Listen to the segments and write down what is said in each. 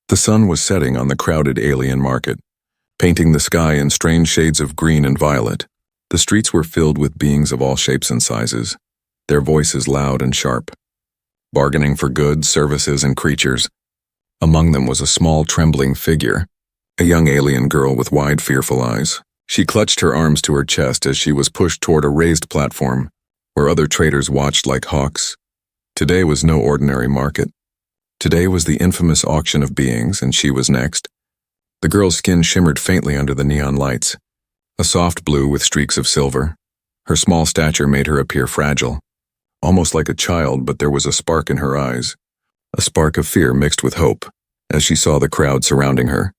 The sun was setting on the crowded alien market, painting the sky in strange shades of green and violet. The streets were filled with beings of all shapes and sizes, their voices loud and sharp, bargaining for goods, services, and creatures. Among them was a small, trembling figure, a young alien girl with wide, fearful eyes. She clutched her arms to her chest as she was pushed toward a raised platform, where other traders watched like hawks. Today was no ordinary market. Today was the infamous auction of beings, and she was next. The girl's skin shimmered faintly under the neon lights, a soft blue with streaks of silver. Her small stature made her appear fragile, almost like a child, but there was a spark in her eyes, a spark of fear mixed with hope, as she saw the crowd surrounding her.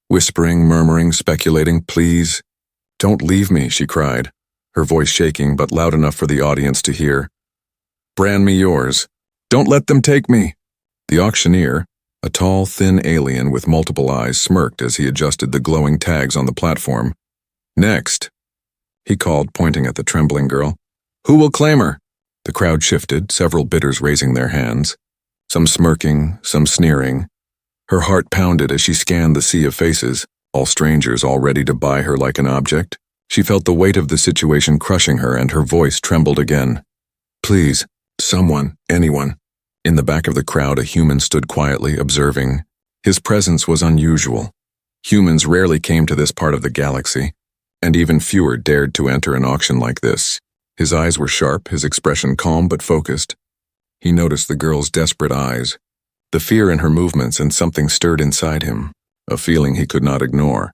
Whispering, murmuring, speculating, "Please, don't leave me," she cried, her voice shaking but loud enough for the audience to hear. "Brand me yours. Don't let them take me." The auctioneer, a tall, thin alien with multiple eyes, smirked as he adjusted the glowing tags on the platform. "Next," he called, pointing at the trembling girl. "Who will claim her?" The crowd shifted, several bidders raising their hands, some smirking, some sneering. Her heart pounded as she scanned the sea of faces, all strangers, all ready to buy her like an object. She felt the weight of the situation crushing her, and her voice trembled again. "Please, someone, anyone." In the back of the crowd, a human stood quietly, observing. His presence was unusual. Humans rarely came to this part of the galaxy, and even fewer dared to enter an auction like this. His eyes were sharp, his expression calm but focused. He noticed the girl's desperate eyes, the fear in her movements, and something stirred inside him, a feeling he could not ignore.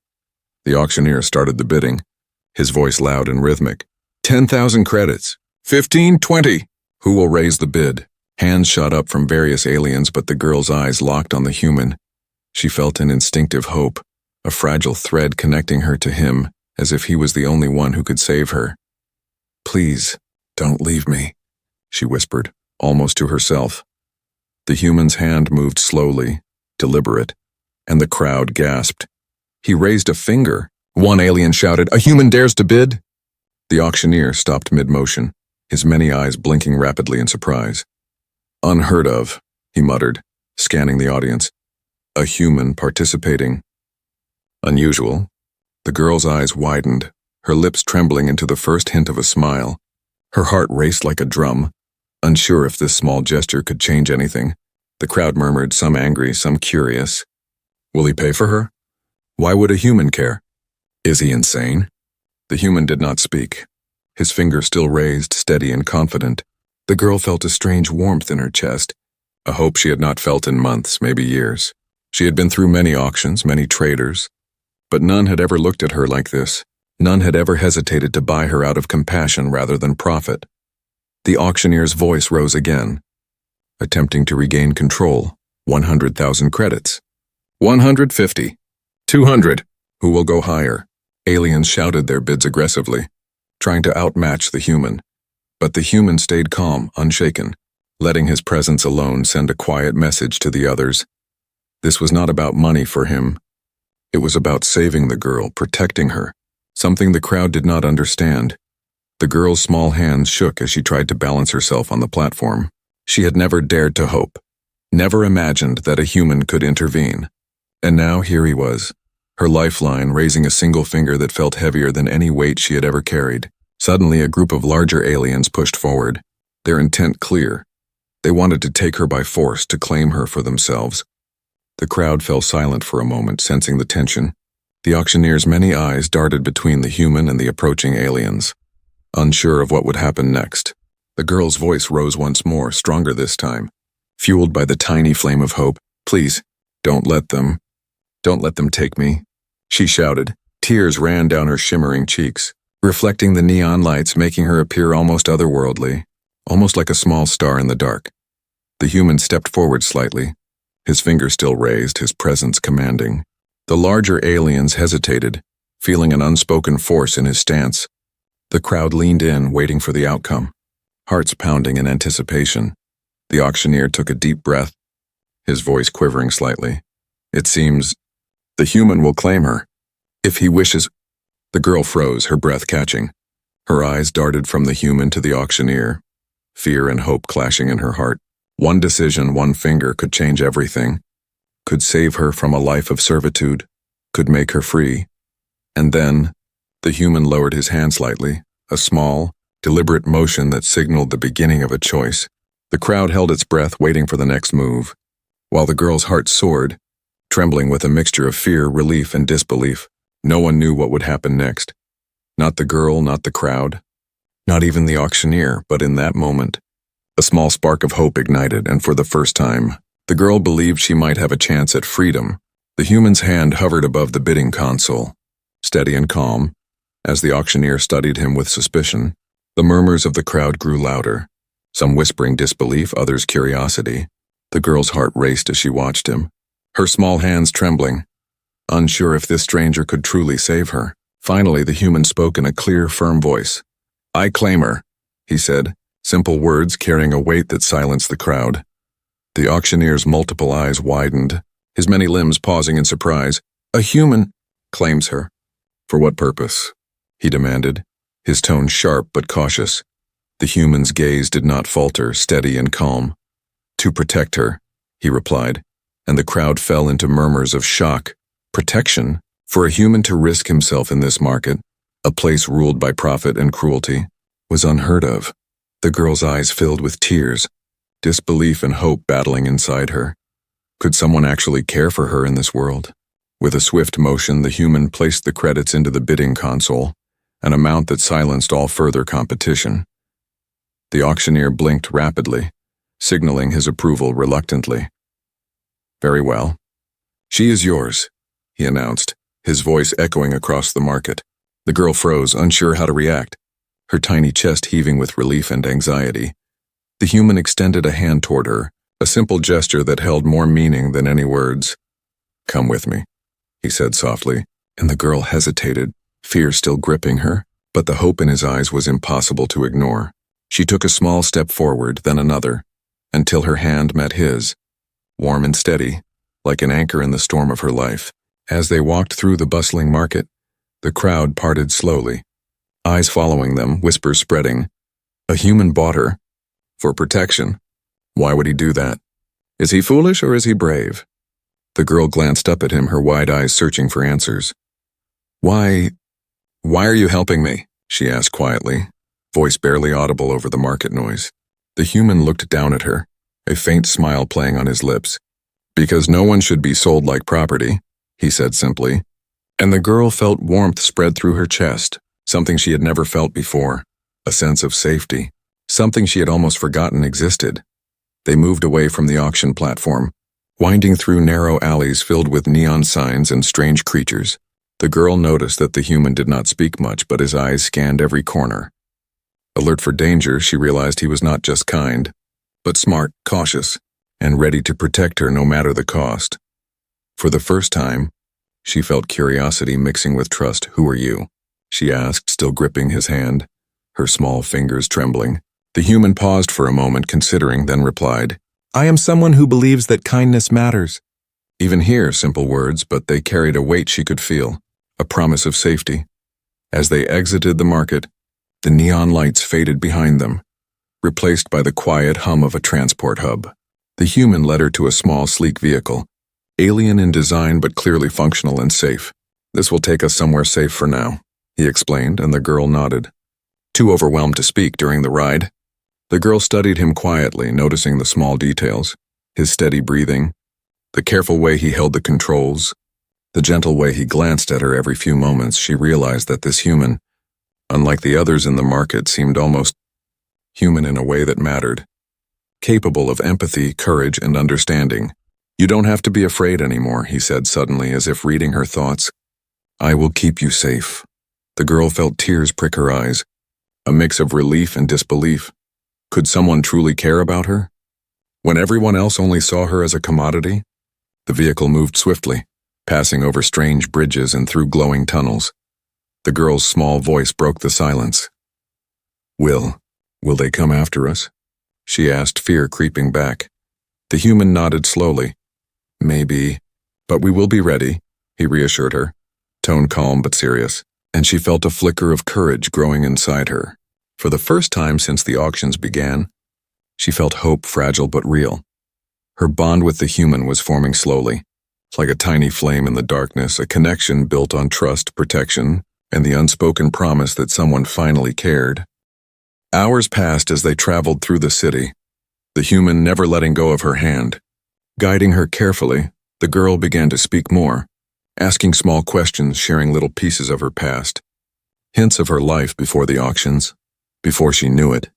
The auctioneer started the bidding, his voice loud and rhythmic. 10,000 credits. 15, 20. Who will raise the bid? Hands shot up from various aliens, but the girl's eyes locked on the human. She felt an instinctive hope, a fragile thread connecting her to him, as if he was the only one who could save her. "Please, don't leave me," she whispered, almost to herself. The human's hand moved slowly, deliberate, and the crowd gasped. He raised a finger. One alien shouted, "A human dares to bid?" The auctioneer stopped mid-motion, his many eyes blinking rapidly in surprise. "Unheard of," he muttered, scanning the audience. "A human participating. Unusual." The girl's eyes widened, her lips trembling into the first hint of a smile. Her heart raced like a drum, unsure if this small gesture could change anything. The crowd murmured, some angry, some curious. Will he pay for her? Why would a human care? Is he insane? The human did not speak, his finger still raised, steady and confident. The girl felt a strange warmth in her chest, a hope she had not felt in months, maybe years. She had been through many auctions, many traders, but none had ever looked at her like this. None had ever hesitated to buy her out of compassion rather than profit. The auctioneer's voice rose again, attempting to regain control. 100,000 credits. 150. 200. Who will go higher? Aliens shouted their bids aggressively, trying to outmatch the human. But the human stayed calm, unshaken, letting his presence alone send a quiet message to the others. This was not about money for him. It was about saving the girl, protecting her, something the crowd did not understand. The girl's small hands shook as she tried to balance herself on the platform. She had never dared to hope, never imagined that a human could intervene. And now here he was, her lifeline, raising a single finger that felt heavier than any weight she had ever carried. Suddenly, a group of larger aliens pushed forward, their intent clear. They wanted to take her by force, to claim her for themselves. The crowd fell silent for a moment, sensing the tension. The auctioneer's many eyes darted between the human and the approaching aliens, unsure of what would happen next. The girl's voice rose once more, stronger this time, fueled by the tiny flame of hope. "Please, don't let them take me," she shouted. Tears ran down her shimmering cheeks, reflecting the neon lights, making her appear almost otherworldly, almost like a small star in the dark. The human stepped forward slightly, his finger still raised, his presence commanding. The larger aliens hesitated, feeling an unspoken force in his stance. The crowd leaned in, waiting for the outcome, hearts pounding in anticipation. The auctioneer took a deep breath, his voice quivering slightly. "It seems the human will claim her, if he wishes." The girl froze, her breath catching. Her eyes darted from the human to the auctioneer, fear and hope clashing in her heart. One decision, one finger could change everything. could save her from a life of servitude, could make her free. And then, the human lowered his hand slightly, a small, deliberate motion that signaled the beginning of a choice. The crowd held its breath, waiting for the next move, while the girl's heart soared, trembling with a mixture of fear, relief, and disbelief. No one knew what would happen next. Not the girl, not the crowd, not even the auctioneer, but in that moment, a small spark of hope ignited, and for the first time, the girl believed she might have a chance at freedom. The human's hand hovered above the bidding console, steady and calm. As the auctioneer studied him with suspicion, the murmurs of the crowd grew louder, some whispering disbelief, others curiosity. The girl's heart raced as she watched him, her small hands trembling, unsure if this stranger could truly save her. Finally, the human spoke in a clear, firm voice. "I claim her," he said, simple words carrying a weight that silenced the crowd. The auctioneer's multiple eyes widened, his many limbs pausing in surprise. "A human claims her. For what purpose?" he demanded, his tone sharp but cautious. The human's gaze did not falter, steady and calm. "To protect her," he replied, and the crowd fell into murmurs of shock. Protection? For a human to risk himself in this market, a place ruled by profit and cruelty, was unheard of. The girl's eyes filled with tears, disbelief and hope battling inside her. Could someone actually care for her in this world? With a swift motion, the human placed the credits into the bidding console, an amount that silenced all further competition. The auctioneer blinked rapidly, signaling his approval reluctantly. "Very well. She is yours," he announced, his voice echoing across the market. The girl froze, unsure how to react, her tiny chest heaving with relief and anxiety. The human extended a hand toward her, a simple gesture that held more meaning than any words. "Come with me," he said softly, and the girl hesitated, fear still gripping her, but the hope in his eyes was impossible to ignore. She took a small step forward, then another, until her hand met his, warm and steady, like an anchor in the storm of her life. As they walked through the bustling market, the crowd parted slowly, eyes following them, whispers spreading. A human bought her. For protection. Why would he do that? Is he foolish or is he brave? The girl glanced up at him, her wide eyes searching for answers. Why are you helping me?" she asked quietly, voice barely audible over the market noise. The human looked down at her, a faint smile playing on his lips. "Because no one should be sold like property," he said simply, and the girl felt warmth spread through her chest, something she had never felt before, a sense of safety, something she had almost forgotten existed. They moved away from the auction platform, winding through narrow alleys filled with neon signs and strange creatures. The girl noticed that the human did not speak much, but his eyes scanned every corner. Alert for danger, she realized he was not just kind, but smart, cautious, and ready to protect her no matter the cost. For the first time, she felt curiosity mixing with trust. "Who are you?" she asked, still gripping his hand, her small fingers trembling. The human paused for a moment, considering, then replied, "I am someone who believes that kindness matters." Even here, simple words, but they carried a weight she could feel, a promise of safety. As they exited the market, the neon lights faded behind them, replaced by the quiet hum of a transport hub. The human led her to a small, sleek vehicle, alien in design but clearly functional and safe. "This will take us somewhere safe for now," he explained, and the girl nodded, too overwhelmed to speak during the ride. The girl studied him quietly, noticing the small details, his steady breathing, the careful way he held the controls, the gentle way he glanced at her every few moments. She realized that this human, unlike the others in the market, seemed almost human in a way that mattered, capable of empathy, courage, and understanding. "You don't have to be afraid anymore," he said suddenly, as if reading her thoughts. "I will keep you safe." The girl felt tears prick her eyes, a mix of relief and disbelief. Could someone truly care about her, when everyone else only saw her as a commodity? The vehicle moved swiftly, passing over strange bridges and through glowing tunnels. The girl's small voice broke the silence. Will they come after us?" she asked, fear creeping back. The human nodded slowly. "Maybe, but we will be ready," he reassured her, tone calm but serious, and she felt a flicker of courage growing inside her. For the first time since the auctions began, she felt hope, fragile but real. Her bond with the human was forming slowly, Like a tiny flame in the darkness, a connection built on trust, protection, and the unspoken promise that someone finally cared. Hours passed as they traveled through the city, the human never letting go of her hand. Guiding her carefully, the girl began to speak more, asking small questions, sharing little pieces of her past. Hints of her life before the auctions. Before she knew it,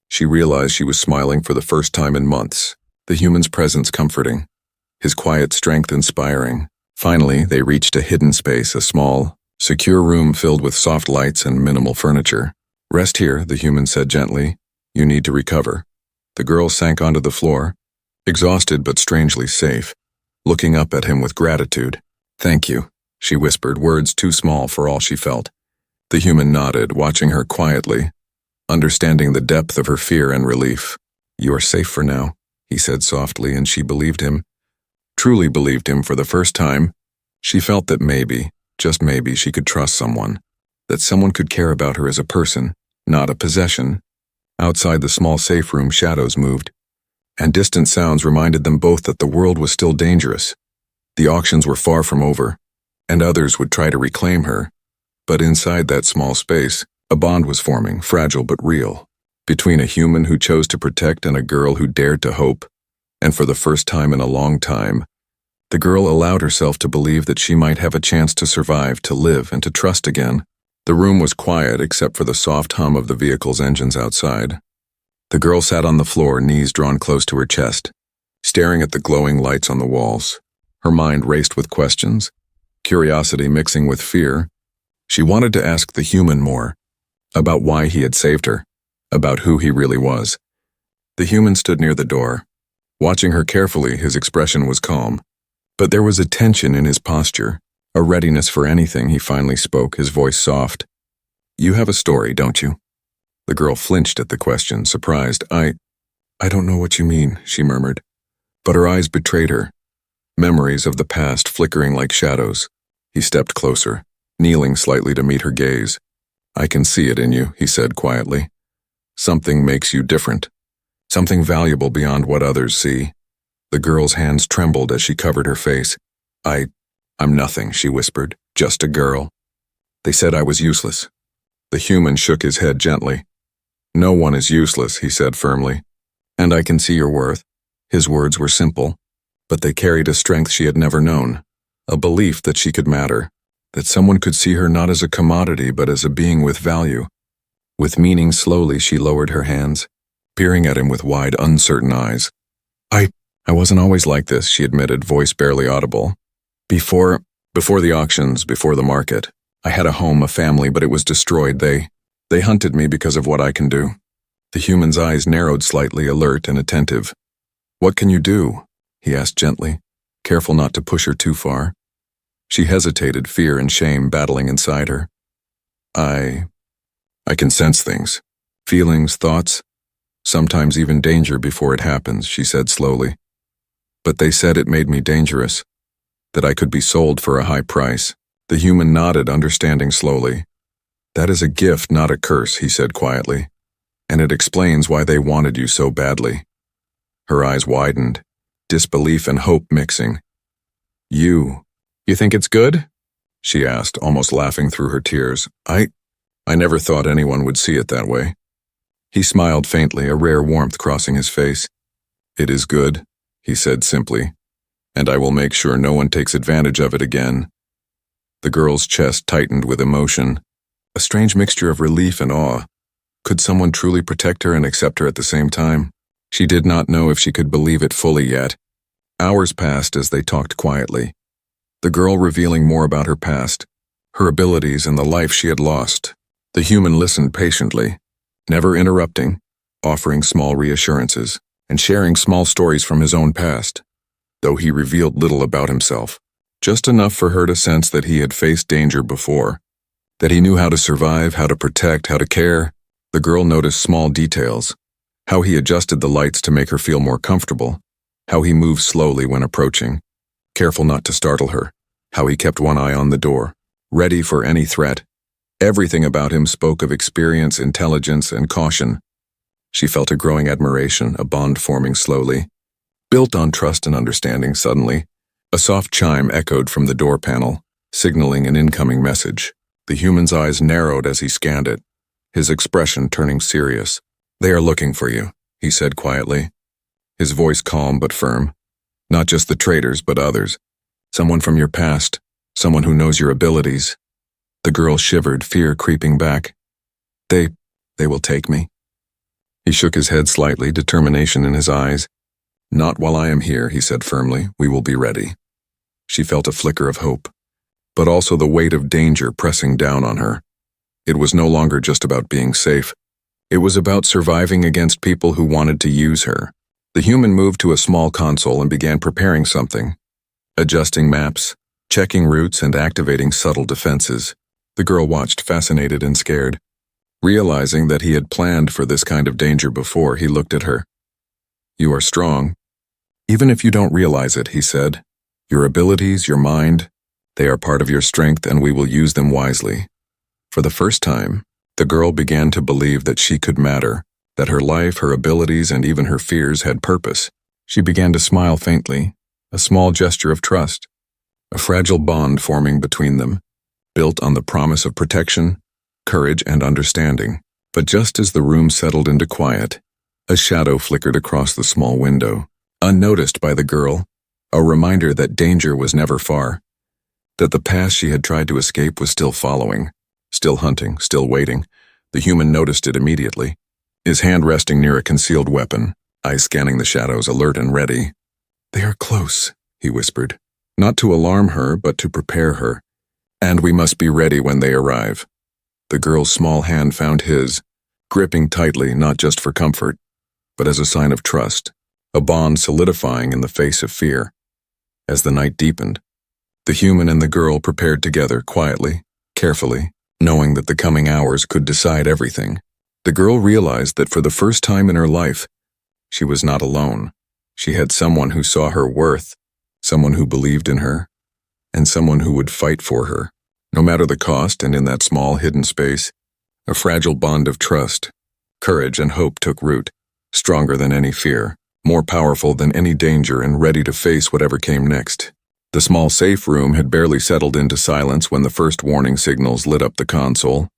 she realized she was smiling for the first time in months, the human's presence comforting, his quiet strength inspiring. Finally, they reached a hidden space, a small, secure room filled with soft lights and minimal furniture. "Rest here," the human said gently. "You need to recover." The girl sank onto the floor, exhausted but strangely safe, looking up at him with gratitude. "Thank you," she whispered, words too small for all she felt. The human nodded, watching her quietly, understanding the depth of her fear and relief. "You are safe for now," he said softly, and she believed him. Truly believed him for the first time. She felt that maybe, just maybe, she could trust someone. That someone could care about her as a person, not a possession. Outside the small safe room, shadows moved, and distant sounds reminded them both that the world was still dangerous. The auctions were far from over, and others would try to reclaim her. But inside that small space, a bond was forming, fragile but real, between a human who chose to protect and a girl who dared to hope. And for the first time in a long time, the girl allowed herself to believe that she might have a chance to survive, to live, and to trust again. The room was quiet except for the soft hum of the vehicle's engines outside. The girl sat on the floor, knees drawn close to her chest, staring at the glowing lights on the walls. Her mind raced with questions, curiosity mixing with fear. She wanted to ask the human more, about why he had saved her, about who he really was. The human stood near the door. Watching her carefully, his expression was calm. But there was a tension in his posture, a readiness for anything. He finally spoke, his voice soft. "You have a story, don't you?" The girl flinched at the question, surprised. I don't know what you mean," she murmured. But her eyes betrayed her, memories of the past flickering like shadows. He stepped closer, kneeling slightly to meet her gaze. "I can see it in you," he said quietly. "Something makes you different. Something valuable beyond what others see." The girl's hands trembled as she covered her face. I'm nothing," she whispered. "Just a girl. They said I was useless." The human shook his head gently. "No one is useless," he said firmly. "And I can see your worth." His words were simple, but they carried a strength she had never known, a belief that she could matter, that someone could see her not as a commodity but as a being with value. With meaning, slowly she lowered her hands, peering at him with wide, uncertain eyes. I wasn't always like this," she admitted, voice barely audible. Before the auctions, before the market, I had a home, a family, but it was destroyed. They hunted me because of what I can do." The human's eyes narrowed slightly, alert and attentive. "What can you do?" he asked gently, careful not to push her too far. She hesitated, fear and shame battling inside her. I can sense things, feelings, thoughts, sometimes even danger before it happens," she said slowly. "But they said it made me dangerous, that I could be sold for a high price." The human nodded, understanding slowly. "That is a gift, not a curse," he said quietly. "And it explains why they wanted you so badly." Her eyes widened, disbelief and hope mixing. You think it's good?" she asked, almost laughing through her tears. I never thought anyone would see it that way." He smiled faintly, a rare warmth crossing his face. "It is good," he said simply, "and I will make sure no one takes advantage of it again." The girl's chest tightened with emotion, a strange mixture of relief and awe. Could someone truly protect her and accept her at the same time? She did not know if she could believe it fully yet. Hours passed as they talked quietly, the girl revealing more about her past, her abilities and the life she had lost. The human listened patiently, never interrupting, offering small reassurances, and sharing small stories from his own past, though he revealed little about himself. Just enough for her to sense that he had faced danger before, that he knew how to survive, how to protect, how to care. The girl noticed small details, how he adjusted the lights to make her feel more comfortable, how he moved slowly when approaching, careful not to startle her, how he kept one eye on the door, ready for any threat. Everything about him spoke of experience, intelligence, and caution. She felt a growing admiration, a bond forming slowly, built on trust and understanding. Suddenly, A soft chime echoed from the door panel, signaling an incoming message. The human's eyes narrowed as he scanned it, his expression turning serious. "They are looking for you," he said quietly, his voice calm but firm. "Not just the traitors, but others. Someone from your past, someone who knows your abilities." The girl shivered, fear creeping back. They will take me." He shook his head slightly, determination in his eyes. "Not while I am here," he said firmly. "We will be ready." She felt a flicker of hope, but also the weight of danger pressing down on her. It was no longer just about being safe. It was about surviving against people who wanted to use her. The human moved to a small console and began preparing something, adjusting maps, checking routes, and activating subtle defenses. The girl watched, fascinated and scared. Realizing that he had planned for this kind of danger before, he looked at her. "You are strong. Even if you don't realize it," he said. "Your abilities, your mind, they are part of your strength, and we will use them wisely." For the first time, the girl began to believe that she could matter, that her life, her abilities, and even her fears had purpose. She began to smile faintly, a small gesture of trust, a fragile bond forming between them, built on the promise of protection, courage, and understanding. But just as the room settled into quiet, a shadow flickered across the small window, unnoticed by the girl, a reminder that danger was never far, that the past she had tried to escape was still following, still hunting, still waiting. The human noticed it immediately, his hand resting near a concealed weapon, eyes scanning the shadows, alert and ready. "They are close," he whispered, not to alarm her, but to prepare her. "And we must be ready when they arrive." The girl's small hand found his, gripping tightly, not just for comfort, but as a sign of trust, a bond solidifying in the face of fear. As the night deepened, the human and the girl prepared together, quietly, carefully, knowing that the coming hours could decide everything. The girl realized that for the first time in her life, she was not alone. She had someone who saw her worth, someone who believed in her, and someone who would fight for her, no matter the cost. And in that small hidden space, a fragile bond of trust, courage, and hope took root, stronger than any fear, more powerful than any danger, and ready to face whatever came next. The small safe room had barely settled into silence when the first warning signals lit up the console.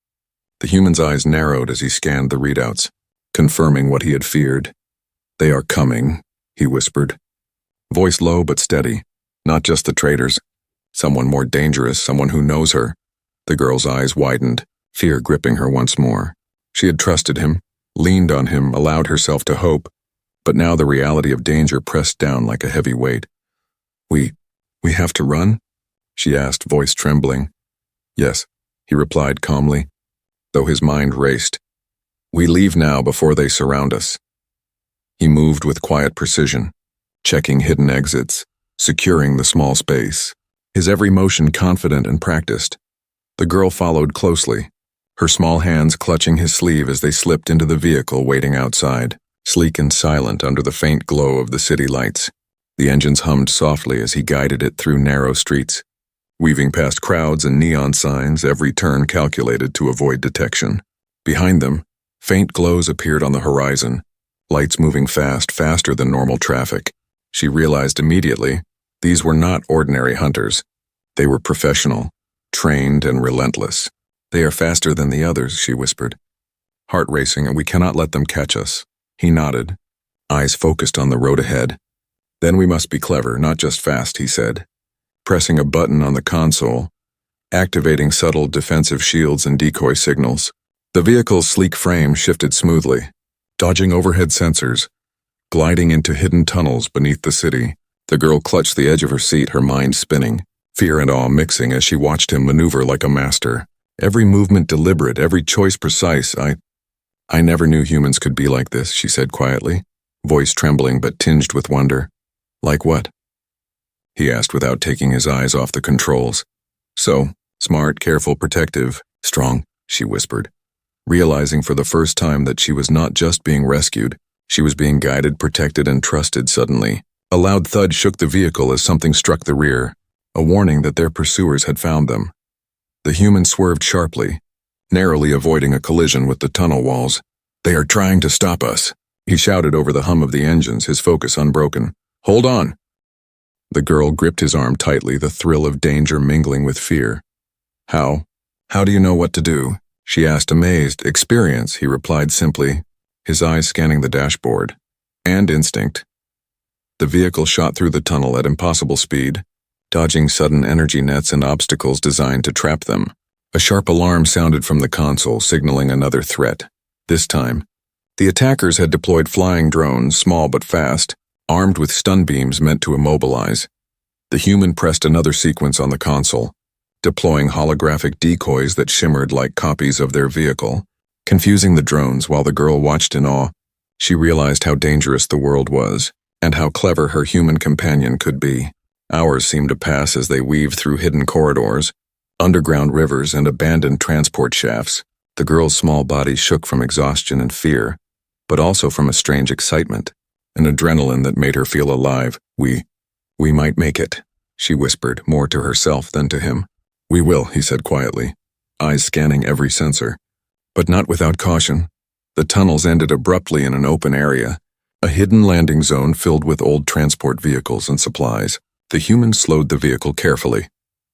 The human's eyes narrowed as he scanned the readouts, confirming what he had feared. "They are coming," he whispered, voice low but steady. "Not just the traitors. Someone more dangerous, someone who knows her." The girl's eyes widened, fear gripping her once more. She had trusted him, leaned on him, allowed herself to hope, but now the reality of danger pressed down like a heavy weight. We have to run?" she asked, voice trembling. "Yes," he replied calmly, though his mind raced. "We leave now before they surround us." He moved with quiet precision, checking hidden exits, securing the small space, his every motion confident and practiced. The girl followed closely, her small hands clutching his sleeve as they slipped into the vehicle waiting outside, sleek and silent under the faint glow of the city lights. The engines hummed softly as he guided it through narrow streets, weaving past crowds and neon signs, every turn calculated to avoid detection. Behind them, faint glows appeared on the horizon, lights moving fast, faster than normal traffic. She realized immediately, these were not ordinary hunters. They were professional, trained, and relentless. "They are faster than the others," she whispered, heart racing, "and we cannot let them catch us." He nodded, eyes focused on the road ahead. "Then we must be clever, not just fast," he said, pressing a button on the console, activating subtle defensive shields and decoy signals. The vehicle's sleek frame shifted smoothly, dodging overhead sensors, gliding into hidden tunnels beneath the city. The girl clutched the edge of her seat, her mind spinning, fear and awe mixing as she watched him maneuver like a master. Every movement deliberate, every choice precise. I never knew humans could be like this," she said quietly, voice trembling but tinged with wonder. "Like what?" he asked without taking his eyes off the controls. "So, smart, careful, protective, strong," she whispered, realizing for the first time that she was not just being rescued, she was being guided, protected, and trusted. Suddenly, a loud thud shook the vehicle as something struck the rear, a warning that their pursuers had found them. The human swerved sharply, narrowly avoiding a collision with the tunnel walls. "They are trying to stop us," he shouted over the hum of the engines, his focus unbroken. "Hold on." The girl gripped his arm tightly, the thrill of danger mingling with fear. How? How do you know what to do? She asked, amazed. Experience, he replied simply, his eyes scanning the dashboard. And instinct. The vehicle shot through the tunnel at impossible speed, dodging sudden energy nets and obstacles designed to trap them. A sharp alarm sounded from the console, signaling another threat. This time, the attackers had deployed flying drones, small but fast, armed with stun beams meant to immobilize. The human pressed another sequence on the console, deploying holographic decoys that shimmered like copies of their vehicle, confusing the drones. While the girl watched in awe, she realized how dangerous the world was, and how clever her human companion could be. Hours seemed to pass as they weaved through hidden corridors, underground rivers, and abandoned transport shafts. The girl's small body shook from exhaustion and fear, but also from a strange excitement, an adrenaline that made her feel alive. We might make it, she whispered, more to herself than to him. We will, he said quietly, eyes scanning every sensor. But not without caution. The tunnels ended abruptly in an open area, a hidden landing zone filled with old transport vehicles and supplies. The human slowed the vehicle carefully,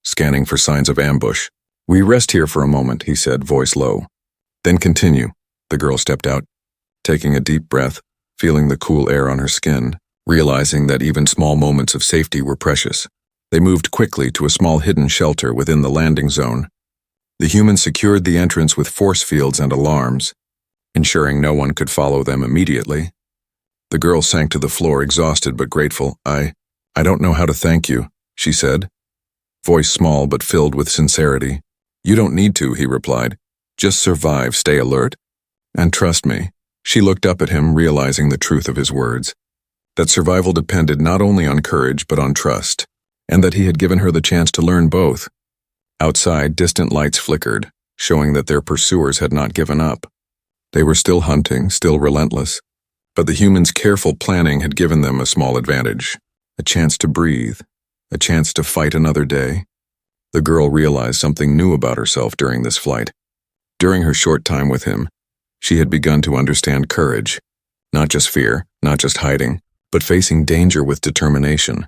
scanning for signs of ambush. We rest here for a moment, he said, voice low. Then continue. The girl stepped out, taking a deep breath, feeling the cool air on her skin, realizing that even small moments of safety were precious. They moved quickly to a small hidden shelter within the landing zone. The human secured the entrance with force fields and alarms, ensuring no one could follow them immediately. The girl sank to the floor, exhausted but grateful. I don't know how to thank you, she said, voice small but filled with sincerity. You don't need to, he replied. Just survive, stay alert, and trust me. She looked up at him, realizing the truth of his words, that survival depended not only on courage but on trust, and that he had given her the chance to learn both. Outside, distant lights flickered, showing that their pursuers had not given up. They were still hunting, still relentless, but the humans' careful planning had given them a small advantage, a chance to breathe, a chance to fight another day. The girl realized something new about herself during this flight. During her short time with him, she had begun to understand courage, not just fear, not just hiding, but facing danger with determination,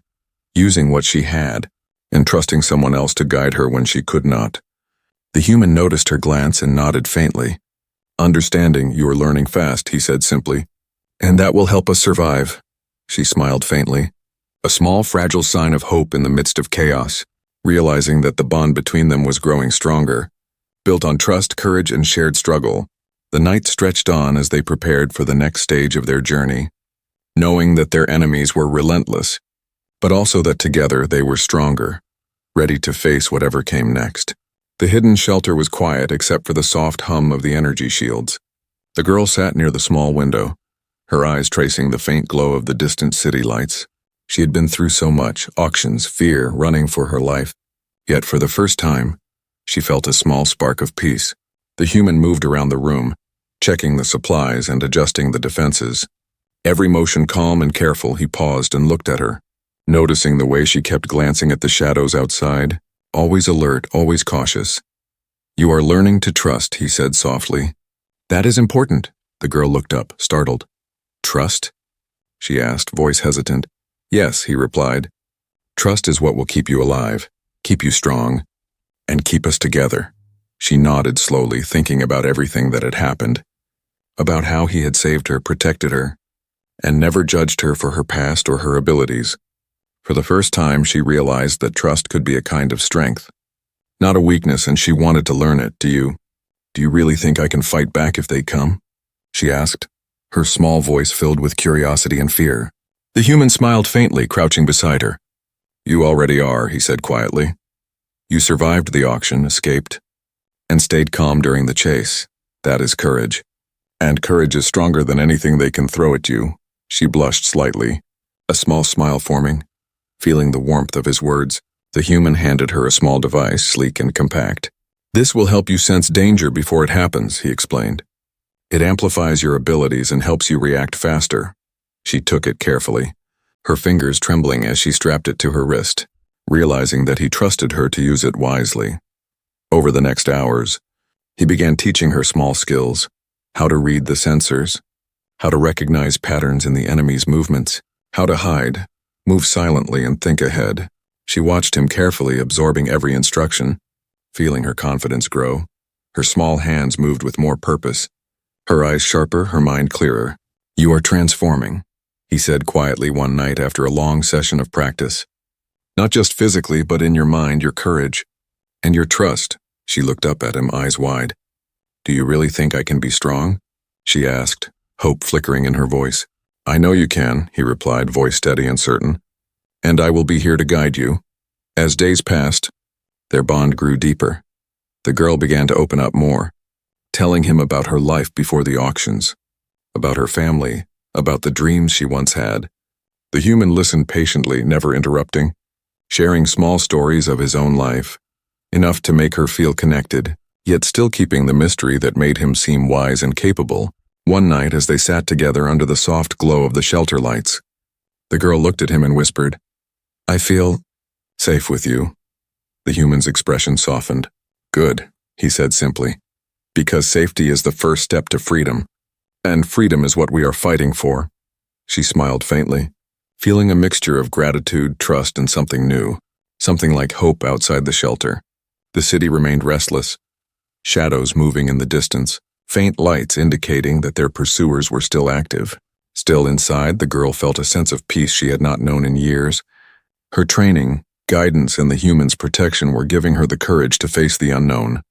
using what she had, and trusting someone else to guide her when she could not. The human noticed her glance and nodded faintly. Understanding, you are learning fast, he said simply. And that will help us survive. She smiled faintly, a small fragile sign of hope in the midst of chaos, realizing that the bond between them was growing stronger. Built on trust, courage, and shared struggle, the night stretched on as they prepared for the next stage of their journey, knowing that their enemies were relentless, but also that together they were stronger, ready to face whatever came next. The hidden shelter was quiet except for the soft hum of the energy shields. The girl sat near the small window, her eyes tracing the faint glow of the distant city lights. She had been through so much, auctions, fear, running for her life. Yet for the first time, she felt a small spark of peace. The human moved around the room, checking the supplies and adjusting the defenses. Every motion calm and careful, he paused and looked at her, noticing the way she kept glancing at the shadows outside, always alert, always cautious. You are learning to trust, he said softly. That is important. The girl looked up, startled. Trust? She asked, voice hesitant. Yes, he replied. Trust is what will keep you alive, keep you strong, and keep us together. She nodded slowly, thinking about everything that had happened, about how he had saved her, protected her, and never judged her for her past or her abilities. For the first time, she realized that trust could be a kind of strength, not a weakness, and she wanted to learn it. Do you really think I can fight back if they come? She asked, her small voice filled with curiosity and fear. The human smiled faintly, crouching beside her. You already are, he said quietly. You survived the auction, escaped, and stayed calm during the chase. That is courage. And courage is stronger than anything they can throw at you. She blushed slightly, a small smile forming. Feeling the warmth of his words, the human handed her a small device, sleek and compact. This will help you sense danger before it happens, he explained. It amplifies your abilities and helps you react faster. She took it carefully, her fingers trembling as she strapped it to her wrist, realizing that he trusted her to use it wisely. Over the next hours, he began teaching her small skills, how to read the sensors, how to recognize patterns in the enemy's movements, how to hide, Move silently and think ahead. She watched him carefully, absorbing every instruction, feeling her confidence grow. Her small hands moved with more purpose, her eyes sharper, her mind clearer. "You are transforming," he said quietly one night after a long session of practice. "Not just physically, but in your mind, your courage, and your trust." She looked up at him, eyes wide. "Do you really think I can be strong?" she asked, hope flickering in her voice. "I know you can," he replied, voice steady and certain. "And I will be here to guide you." As days passed, their bond grew deeper. The girl began to open up more, telling him about her life before the auctions, about her family, about the dreams she once had. The human listened patiently, never interrupting, sharing small stories of his own life, enough to make her feel connected, yet still keeping the mystery that made him seem wise and capable. One night, as they sat together under the soft glow of the shelter lights, the girl looked at him and whispered, "I feel safe with you." The human's expression softened. "Good," he said simply, "because safety is the first step to freedom, and freedom is what we are fighting for." She smiled faintly, feeling a mixture of gratitude, trust, and something new, something like hope outside the shelter. The city remained restless, shadows moving in the distance, faint lights indicating that their pursuers were still active. Still inside, the girl felt a sense of peace she had not known in years. Her training, guidance, and the human's protection were giving her the courage to face the unknown.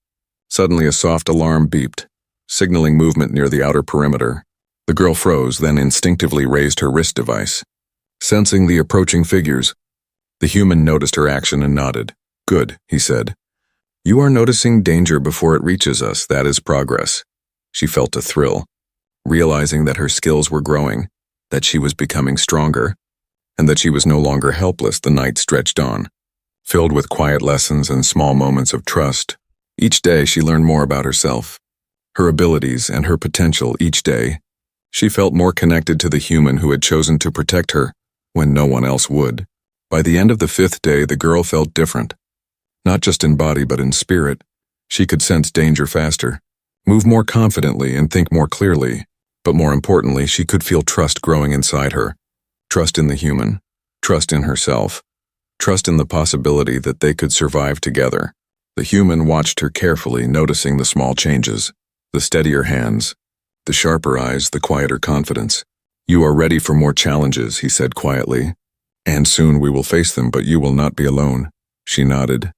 Suddenly, a soft alarm beeped, signaling movement near the outer perimeter. The girl froze, then instinctively raised her wrist device. Sensing the approaching figures, the human noticed her action and nodded. "Good," he said. "You are noticing danger before it reaches us. That is progress." She felt a thrill, realizing that her skills were growing, that she was becoming stronger, and that she was no longer helpless. The night stretched on, filled with quiet lessons and small moments of trust. Each day she learned more about herself, her abilities, and her potential. Each day, she felt more connected to the human who had chosen to protect her when no one else would. By the end of the 5th day, the girl felt different. Not just in body, but in spirit. She could sense danger faster, move more confidently, and think more clearly. But more importantly, she could feel trust growing inside her. Trust in the human, trust in herself, trust in the possibility that they could survive together. The human watched her carefully, noticing the small changes, the steadier hands, the sharper eyes, the quieter confidence. "You are ready for more challenges," he said quietly. "And soon we will face them, but you will not be alone." She nodded,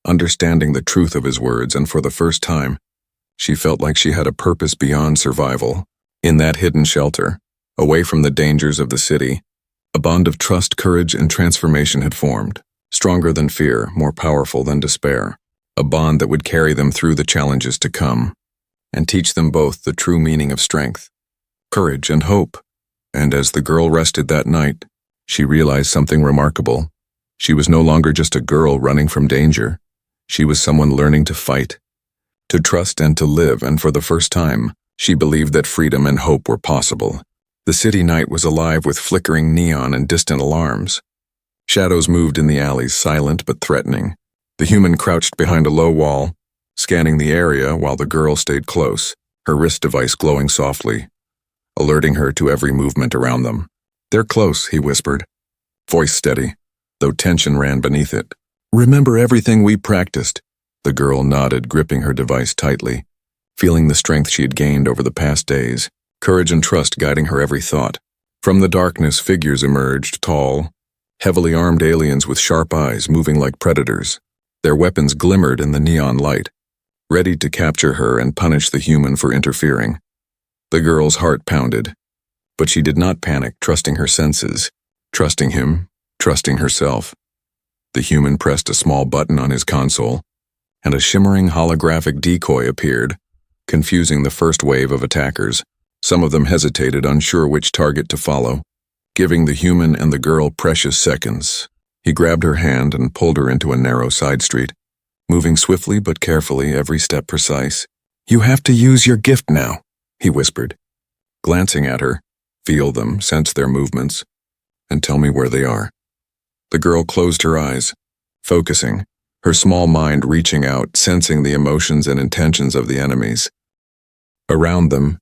understanding the truth of his words, and for the first time, she felt like she had a purpose beyond survival. In that hidden shelter, away from the dangers of the city, a bond of trust, courage, and transformation had formed, stronger than fear, more powerful than despair. A bond that would carry them through the challenges to come, and teach them both the true meaning of strength, courage, and hope. And as the girl rested that night, she realized something remarkable. She was no longer just a girl running from danger. She was someone learning to fight, to trust, and to live, and for the first time, she believed that freedom and hope were possible. The city night was alive with flickering neon and distant alarms. Shadows moved in the alleys, silent but threatening. The human crouched behind a low wall, scanning the area while the girl stayed close, her wrist device glowing softly, alerting her to every movement around them. "They're close," he whispered, voice steady, though tension ran beneath it. "Remember everything we practiced." The girl nodded, gripping her device tightly, feeling the strength she had gained over the past days, courage and trust guiding her every thought. From the darkness, figures emerged, tall, heavily armed aliens with sharp eyes moving like predators. Their weapons glimmered in the neon light, ready to capture her and punish the human for interfering. The girl's heart pounded, but she did not panic, trusting her senses, trusting him, trusting herself. The human pressed a small button on his console, and a shimmering holographic decoy appeared, confusing the first wave of attackers. Some of them hesitated, unsure which target to follow, giving the human and the girl precious seconds. He grabbed her hand and pulled her into a narrow side street, moving swiftly but carefully, every step precise. "You have to use your gift now," he whispered, glancing at her. "Feel them, sense their movements, and tell me where they are." The girl closed her eyes, focusing, her small mind reaching out, sensing the emotions and intentions of the enemies. Around them,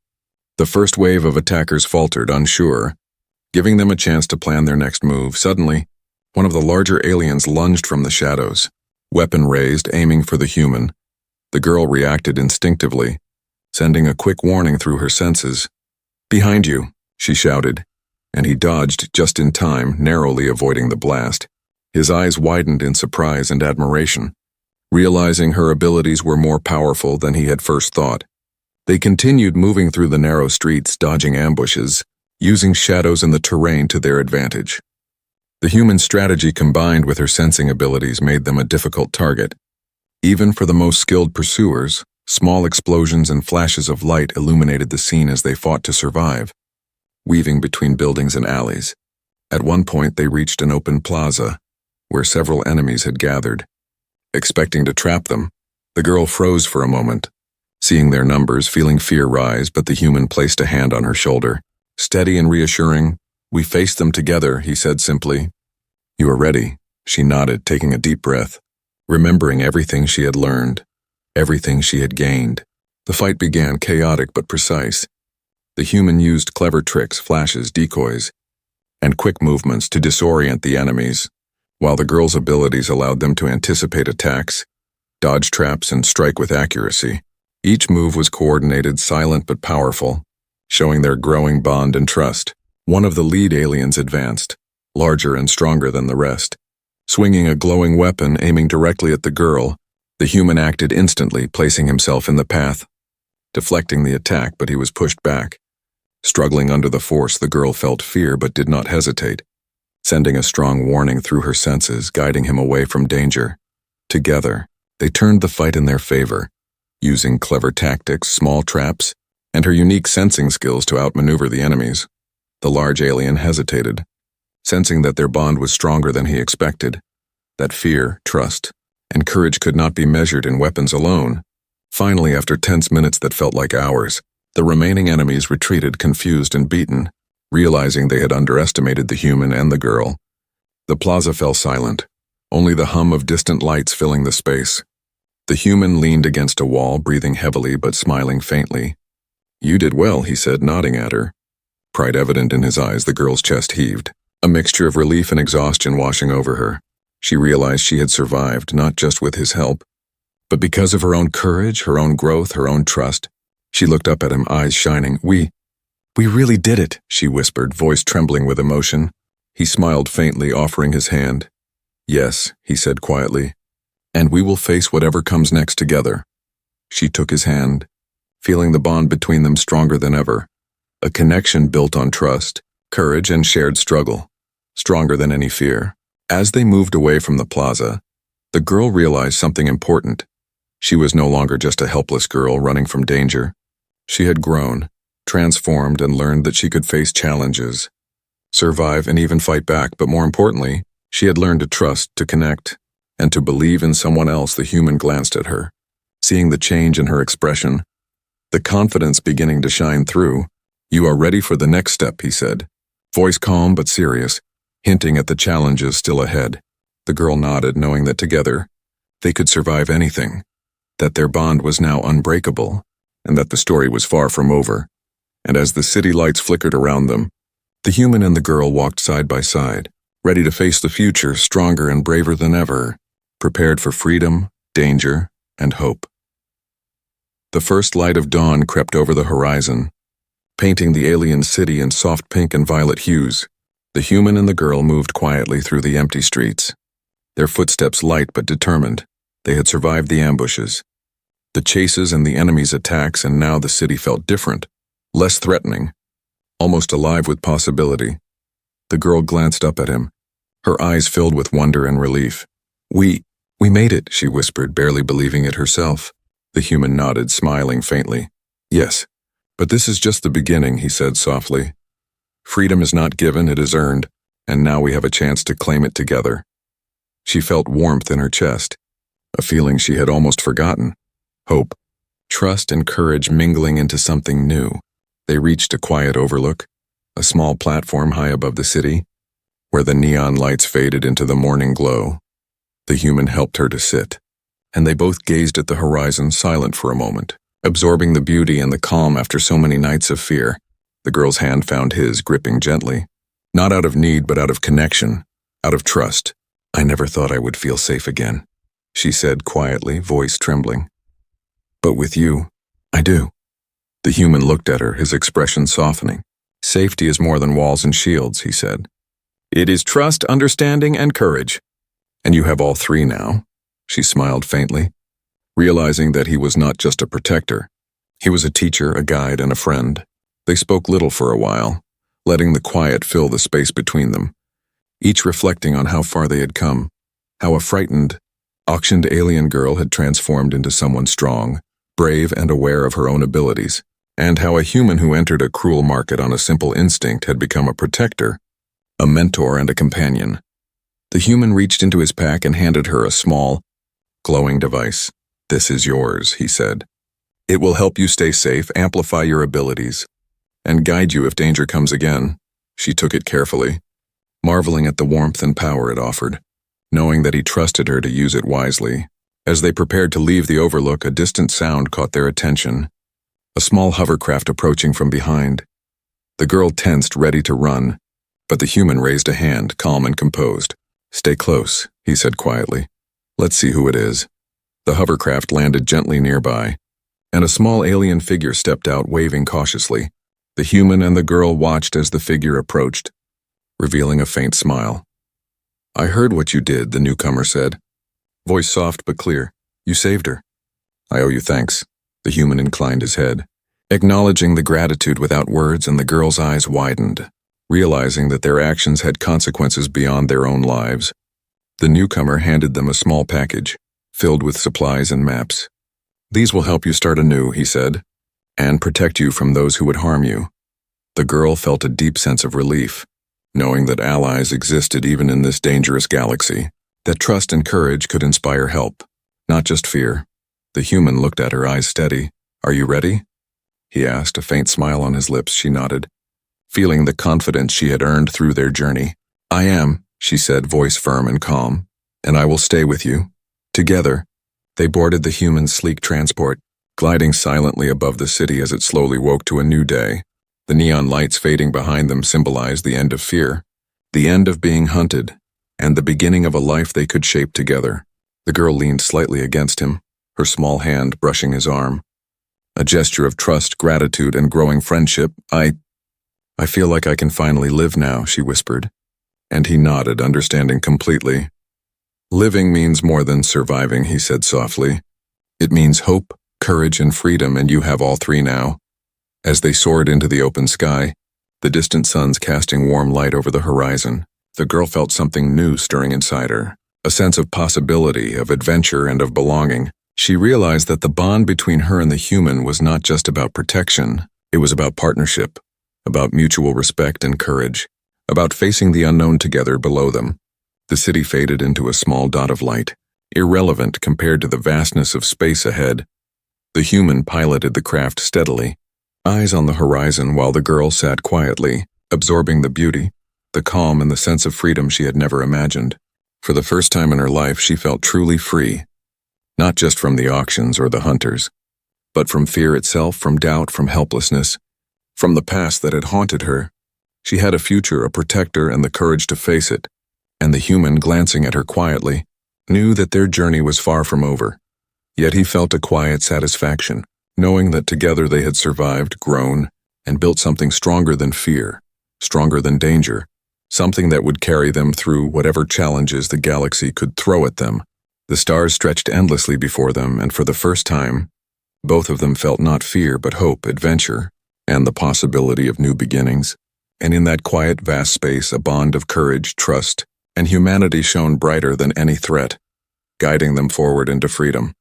the first wave of attackers faltered, unsure, giving them a chance to plan their next move. Suddenly, one of the larger aliens lunged from the shadows, weapon raised, aiming for the human. The girl reacted instinctively, sending a quick warning through her senses. "Behind you," she shouted, and he dodged just in time, narrowly avoiding the blast. His eyes widened in surprise and admiration, realizing her abilities were more powerful than he had first thought. They continued moving through the narrow streets, dodging ambushes, using shadows in the terrain to their advantage. The human strategy combined with her sensing abilities made them a difficult target. Even for the most skilled pursuers, small explosions and flashes of light illuminated the scene as they fought to survive, weaving between buildings and alleys. At one point, they reached an open plaza, where several enemies had gathered. Expecting to trap them, the girl froze for a moment, seeing their numbers, feeling fear rise, but the human placed a hand on her shoulder. Steady and reassuring, "We faced them together," he said simply. "You are ready," she nodded, taking a deep breath, remembering everything she had learned, everything she had gained. The fight began, chaotic but precise. The human used clever tricks, flashes, decoys, and quick movements to disorient the enemies, while the girl's abilities allowed them to anticipate attacks, dodge traps, and strike with accuracy. Each move was coordinated, silent but powerful, showing their growing bond and trust. One of the lead aliens advanced, larger and stronger than the rest. Swinging a glowing weapon aiming directly at the girl, the human acted instantly, placing himself in the path, deflecting the attack, but he was pushed back. Struggling under the force, the girl felt fear but did not hesitate, sending a strong warning through her senses, guiding him away from danger. Together, they turned the fight in their favor, using clever tactics, small traps, and her unique sensing skills to outmaneuver the enemies. The large alien hesitated, sensing that their bond was stronger than he expected, that fear, trust, and courage could not be measured in weapons alone. Finally, after tense minutes that felt like hours, the remaining enemies retreated, confused and beaten, realizing they had underestimated the human and the girl. The plaza fell silent, only the hum of distant lights filling the space. The human leaned against a wall, breathing heavily but smiling faintly. "You did well," he said, nodding at her. Pride evident in his eyes, the girl's chest heaved, a mixture of relief and exhaustion washing over her. She realized she had survived, not just with his help, but because of her own courage, her own growth, her own trust. She looked up at him, eyes shining. We really did it," she whispered, voice trembling with emotion. He smiled faintly, offering his hand. "Yes," he said quietly, "and we will face whatever comes next together." She took his hand, feeling the bond between them stronger than ever, a connection built on trust, courage, and shared struggle, stronger than any fear. As they moved away from the plaza, the girl realized something important. She was no longer just a helpless girl running from danger. She had grown, transformed, and learned that she could face challenges, survive, and even fight back, but more importantly, she had learned to trust, to connect, and to believe in someone else. The human glanced at her, seeing the change in her expression, the confidence beginning to shine through. "You are ready for the next step," he said, voice calm but serious, hinting at the challenges still ahead. The girl nodded, knowing that together, they could survive anything, that their bond was now unbreakable, and that the story was far from over. And as the city lights flickered around them, the human and the girl walked side by side, ready to face the future, stronger and braver than ever, prepared for freedom, danger, and hope. The first light of dawn crept over the horizon, painting the alien city in soft pink and violet hues. The human and the girl moved quietly through the empty streets, their footsteps light but determined. They had survived the ambushes, the chases, and the enemy's attacks, and now the city felt different, less threatening, almost alive with possibility. The girl glanced up at him, her eyes filled with wonder and relief. We made it," she whispered, barely believing it herself. The human nodded, smiling faintly. "Yes, but this is just the beginning," he said softly. "Freedom is not given, it is earned, and now we have a chance to claim it together." She felt warmth in her chest, a feeling she had almost forgotten. Hope, trust, and courage mingling into something new. They reached a quiet overlook, a small platform high above the city, where the neon lights faded into the morning glow. The human helped her to sit, and they both gazed at the horizon, silent for a moment, absorbing the beauty and the calm after so many nights of fear. The girl's hand found his, gripping gently. Not out of need, but out of connection, out of trust. "I never thought I would feel safe again," she said quietly, voice trembling. "But with you, I do." The human looked at her, his expression softening. "Safety is more than walls and shields," he said. "It is trust, understanding, and courage. And you have all three now." She smiled faintly, realizing that he was not just a protector. He was a teacher, a guide, and a friend. They spoke little for a while, letting the quiet fill the space between them, each reflecting on how far they had come, how a frightened, auctioned alien girl had transformed into someone strong, brave, and aware of her own abilities, and how a human who entered a cruel market on a simple instinct had become a protector, a mentor, and a companion. The human reached into his pack and handed her a small, glowing device. "This is yours," he said. "It will help you stay safe, amplify your abilities, and guide you if danger comes again." She took it carefully, marveling at the warmth and power it offered, knowing that he trusted her to use it wisely. As they prepared to leave the overlook, a distant sound caught their attention, a small hovercraft approaching from behind. The girl tensed, ready to run, but the human raised a hand, calm and composed. "Stay close," he said quietly. "Let's see who it is." The hovercraft landed gently nearby, and a small alien figure stepped out, waving cautiously. The human and the girl watched as the figure approached, revealing a faint smile. "I heard what you did," the newcomer said, voice soft but clear. "You saved her." "I owe you thanks." The human inclined his head, acknowledging the gratitude without words, and the girl's eyes widened, realizing that their actions had consequences beyond their own lives. The newcomer handed them a small package, filled with supplies and maps. "These will help you start anew," he said, "and protect you from those who would harm you." The girl felt a deep sense of relief, knowing that allies existed even in this dangerous galaxy, that trust and courage could inspire help, not just fear. The human looked at her, eyes steady. "Are you ready?" he asked, a faint smile on his lips. She nodded, feeling the confidence she had earned through their journey. "I am," she said, voice firm and calm, "and I will stay with you." Together, they boarded the human's sleek transport, gliding silently above the city as it slowly woke to a new day. The neon lights fading behind them symbolized the end of fear, the end of being hunted, and the beginning of a life they could shape together. The girl leaned slightly against him, her small hand brushing his arm. A gesture of trust, gratitude, and growing friendship. I feel like I can finally live now," she whispered, and he nodded, understanding completely. "Living means more than surviving," he said softly. "It means hope, courage, and freedom, and you have all three now." As they soared into the open sky, the distant suns casting warm light over the horizon, the girl felt something new stirring inside her, a sense of possibility, of adventure, and of belonging. She realized that the bond between her and the human was not just about protection, it was about partnership, about mutual respect and courage, about facing the unknown together below them. The city faded into a small dot of light, irrelevant compared to the vastness of space ahead. The human piloted the craft steadily, eyes on the horizon, while the girl sat quietly, absorbing the beauty, the calm, and the sense of freedom she had never imagined. For the first time in her life, she felt truly free, not just from the auctions or the hunters, but from fear itself, from doubt, from helplessness, from the past that had haunted her. She had a future, a protector, and the courage to face it, and the human, glancing at her quietly, knew that their journey was far from over. Yet he felt a quiet satisfaction, knowing that together they had survived, grown, and built something stronger than fear, stronger than danger, something that would carry them through whatever challenges the galaxy could throw at them. The stars stretched endlessly before them, and for the first time, both of them felt not fear but hope, adventure, and the possibility of new beginnings. And in that quiet, vast space, a bond of courage, trust, and humanity shone brighter than any threat, guiding them forward into freedom.